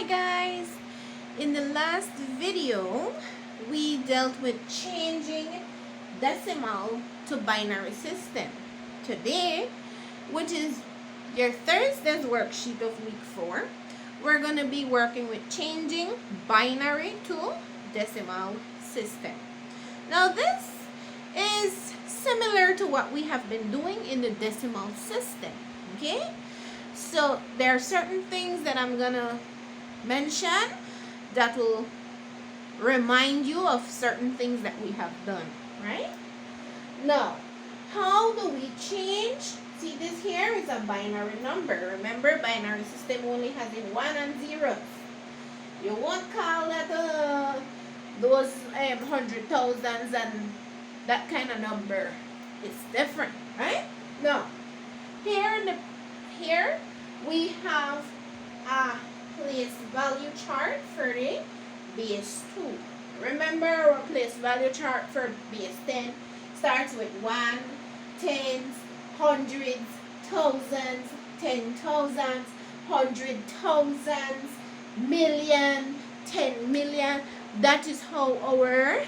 guys, in the last video we dealt with changing decimal to binary system. Today, which is your Thursday's worksheet of week 4, we're going to be working with changing binary to decimal system. Now this is similar to what we have been doing in the decimal system, okay? So there are certain things that I'm gonna mention that will remind you of certain things that we have done, right? Now, how do we change? See, this here is a binary number. Remember, binary system only has in 1 and 0. You won't call that those hundred thousands and that kind of number. It's different, right? Now, here we have a place value chart for the base 2. Remember, our place value chart for base 10 starts with 1, tens, hundreds, thousands, 10,000s, 100,000s, million, 10 million. That is how our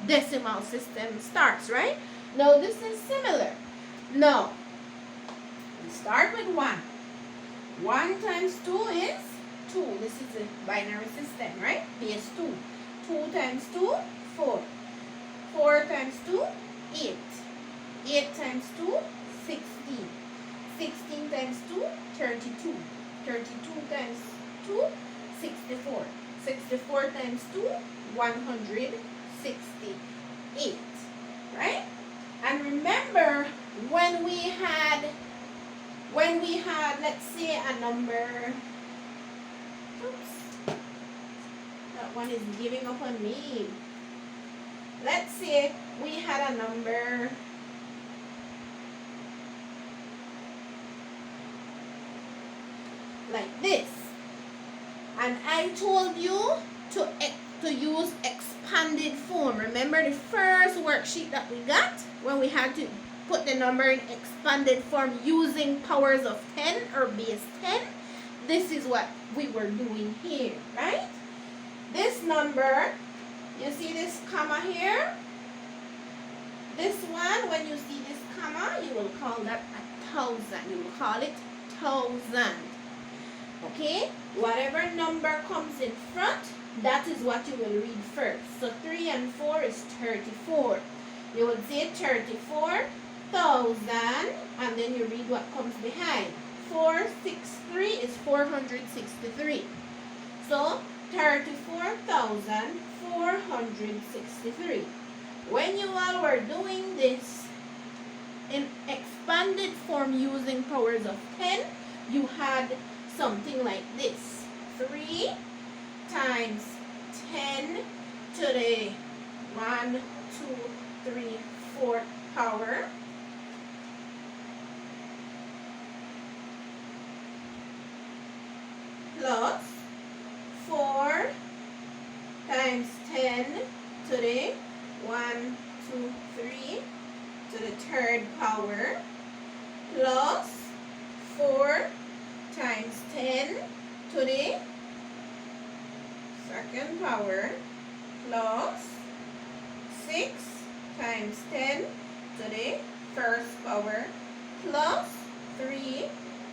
decimal system starts, right? Now this is similar. Now we start with 1. 1 times 2 is 2. This is a binary system, right? Base 2. 2 times 2, 4. 4 times 2, 8. 8 times 2, 16. 16 times 2, 32. 32 times 2, 64. 64 times 2, 168. Right? And remember, when we had, let's say, a number, oops, that one is giving up on me. Let's say we had a number like this, and I told you to use expanded form. Remember the first worksheet that we got when we had to put the number in expanded form using powers of 10 or base 10? This is what we were doing here, right? This number, you see this comma here? This one, when you see this comma, you will call that 1,000. You will call it 1,000. Okay? Whatever number comes in front, that is what you will read first. So 3 and 4 is 34. You will say 34,000, and then you read what comes behind. 463 is 463. So 34,463. When you all were doing this in expanded form using powers of 10, you had something like this. 3 times 10 to the 1, 2, 3, 4 power plus 4 times 10 to the 1, 2, 3 to the third power plus 4 times 10 to the second power plus 6 times 10 to the first power plus 3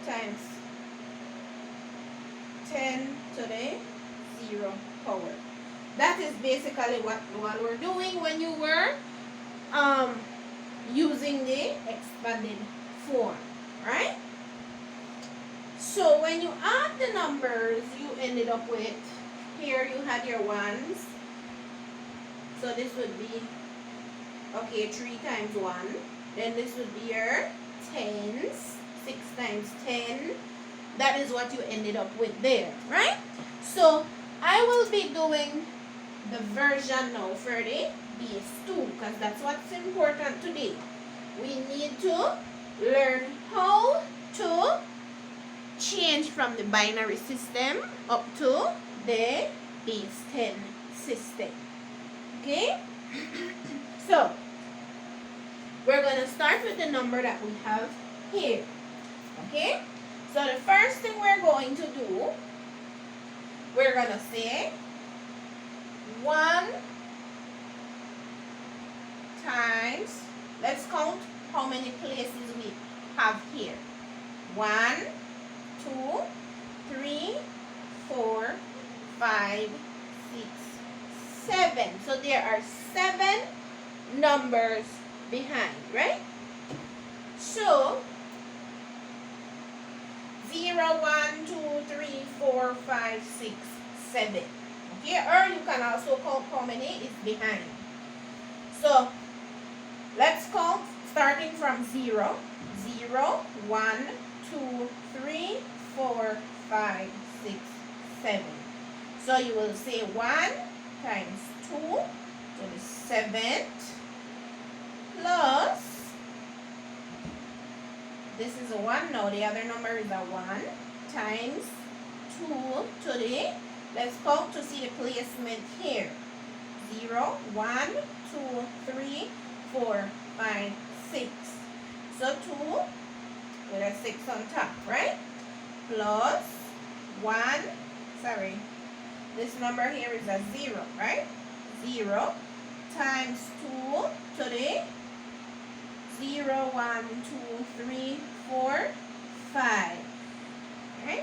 times 10 to the 0 power. That is basically what we're doing when you were using the expanded form, right? So when you add the numbers, you ended up with, here you had your ones. So this would be, okay, 3 times 1. Then this would be your tens, 6 times 10. That is what you ended up with there, right? So I will be doing the version now for the base 2, because that's what's important today. We need to learn how to change from the binary system up to the base 10 system. Okay? So we're going to start with the number that we have here. Okay? So the first thing we're going to do going to say 1 times, let's count how many places we have here. 1, 2, 3, 4, 5, 6, 7. So there are 7 numbers behind, right? So 0, 1, 2, 3, 4, 5, 6, 7. Okay, or you can also count how many is behind. So let's count starting from 0. 0, 1, 2, 3, 4, 5, 6, 7. So you will say 1 times 2 to the 7th plus, this is a 1 now, the other number is a 1 times 2 to the, let's count to see the placement here. 0, 1, 2, 3, 4, 5, 6. So 2 with a 6 on top, right? Plus 1, sorry, this number here is a 0, right? 0 times 2 to the 0, 1, 2, 3, 4, 5. Okay?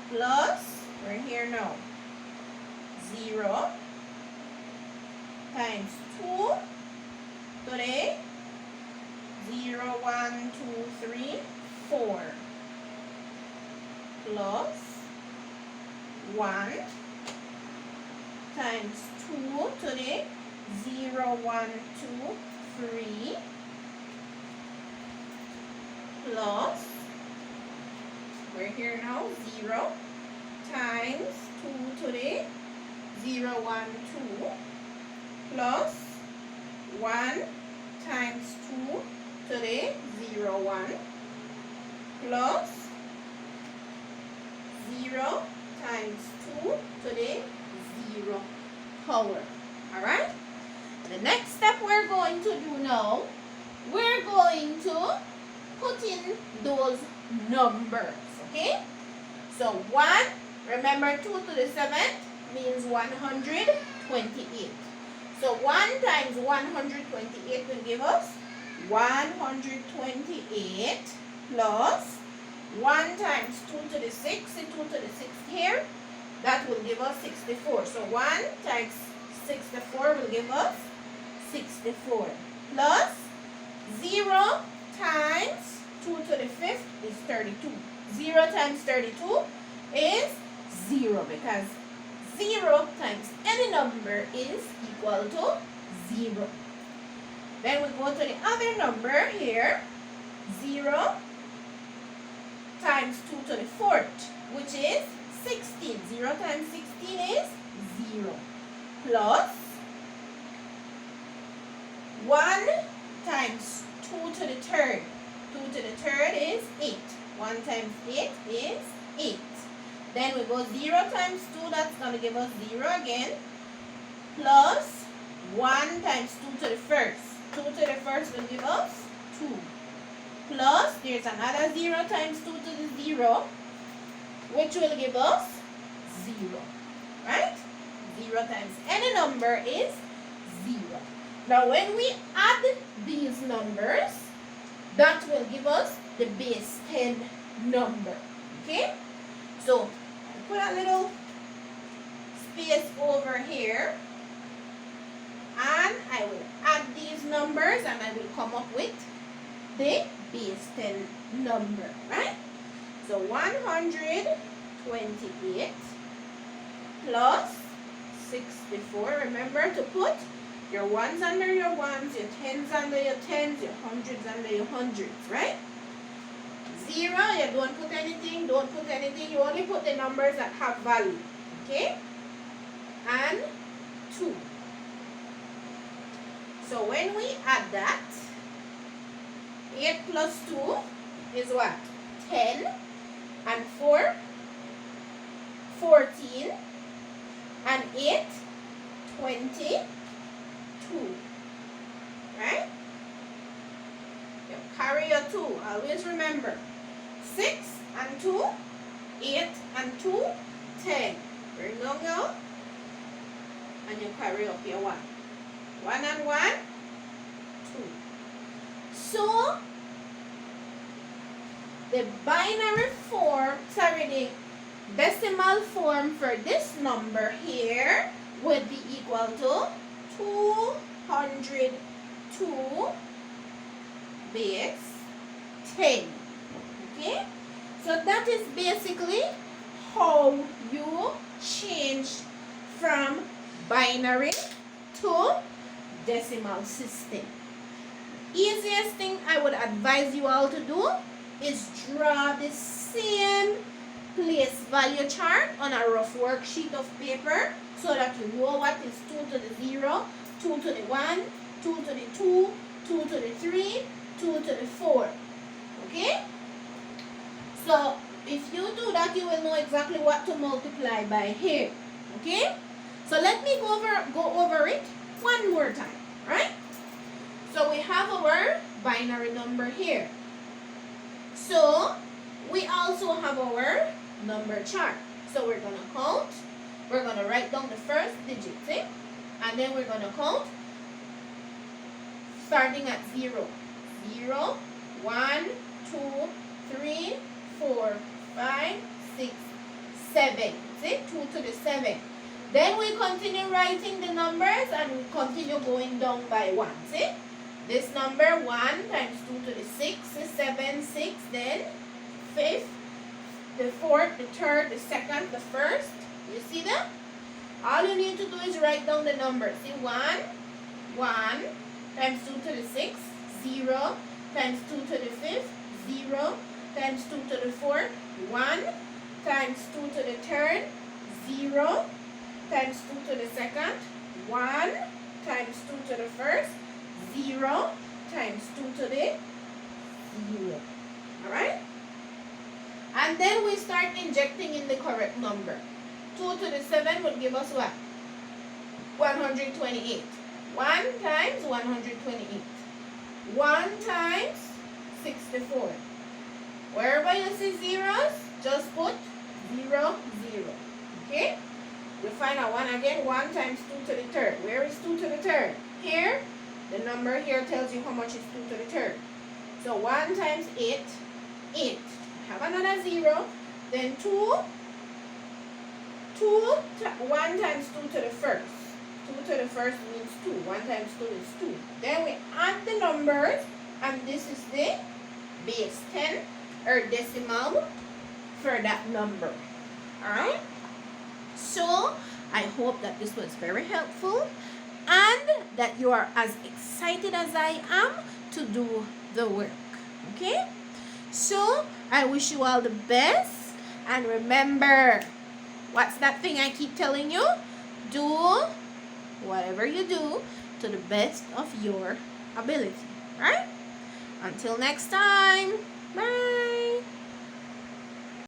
Plus, we're here now. 0 times 2 to the 0, 1, 2, 3, 4. Plus 1 times 2 to the 0, 1, 2, 3 plus, we're here now, 0 times 2 to the 0, 1, 2 plus 1 times 2 to the 0, 1 plus 0 times 2 to the 0 power. Alright? The next step we're going to do now, we're going to put in those numbers. Okay? So 1, remember 2 to the 7th means 128. So 1 times 128 will give us 128 plus 1 times 2 to the 6 and 2 to the 6 here, that will give us 64. So 1 times 64 will give us 64 plus 0 times 2 to the 5th is 32. 0 times 32 is 0 because 0 times any number is equal to 0. Then we go to the other number here. 0 times 2 to the 4th, which is 16. 0 times 16 is 0. Plus 1 times 2 to the 3rd. 2 to the 3rd is 8. 1 times 8 is 8. Then we go 0 times 2, that's going to give us 0 again. Plus 1 times 2 to the 1st. 2 to the 1st will give us 2. Plus, there's another 0 times 2 to the 0, which will give us 0. Right? 0 times any number is 0. Now, when we add these numbers, that will give us the base 10 number. Okay? So, I put a little space over here. And I will add these numbers and I will come up with the base 10 number, right? So 128 plus 64. Remember to put your ones under your ones, your tens under your tens, your hundreds under your hundreds, right? 0, you don't put anything, you only put the numbers that have value, okay? And 2. So when we add that, 8 plus 2 is what? 10. And 4, 14. And 8, 22. Right? You carry your 2. Always remember. 6 and 2, 8 and 2, 10. Bring down your, and you carry up your 1. 1 and 1, 2. So, the binary form, sorry, the decimal form for this number here would be equal to 202 base 10. Okay? So that is basically how you change from binary to decimal system. Easiest thing I would advise you all to do is draw the same place value chart on a rough worksheet of paper so that you know what is 2 to the 0, 2 to the 1, 2 to the 2, 2 to the 3, 2 to the 4. Okay? So if you do that, you will know exactly what to multiply by here. Okay? So let me go over it one more time. Right? So we have our binary number here. So we also have our number chart. So we're going to count. We're going to write down the first digit. See? And then we're going to count starting at 0. 0, 1, 2, 3, 4, 5, 6, 7. See? 2 to the 7. Then we continue writing the numbers and we continue going down by 1. See? This number 1 times 2 to the 6 is 7, 6, then 5th, the 4th, the 3rd, the 2nd, the 1st. You see that? All you need to do is write down the numbers. See, 1 times 2 to the 6th, 0 times 2 to the 5th, 0 times 2 to the 4th, 1 times 2 to the 3rd, 0 times 2 to the 2nd, 1 times 2 to the 1st, 0 times 2 to the 0. Alright? And then we start injecting in the correct number. 2 to the 7 would give us what? 128. 1 times 128. 1 times 64. Wherever you see zeros, just put 0, 0. Okay? We find out 1 again. 1 times 2 to the 3rd. Where is 2 to the 3rd? Here. The number here tells you how much is 2 to the 3rd. So 1 times 8, 8. Have another 0. Then 1 times 2 to the 1st. 2 to the 1st means 2. 1 times 2 is 2. Then we add the numbers, and this is the base 10 or decimal for that number. Alright? So, I hope that this was very helpful and that you are as excited as I am to do the work. Okay? So, I wish you all the best. And remember, what's that thing I keep telling you? Do whatever you do to the best of your ability. Right? Until next time. Bye.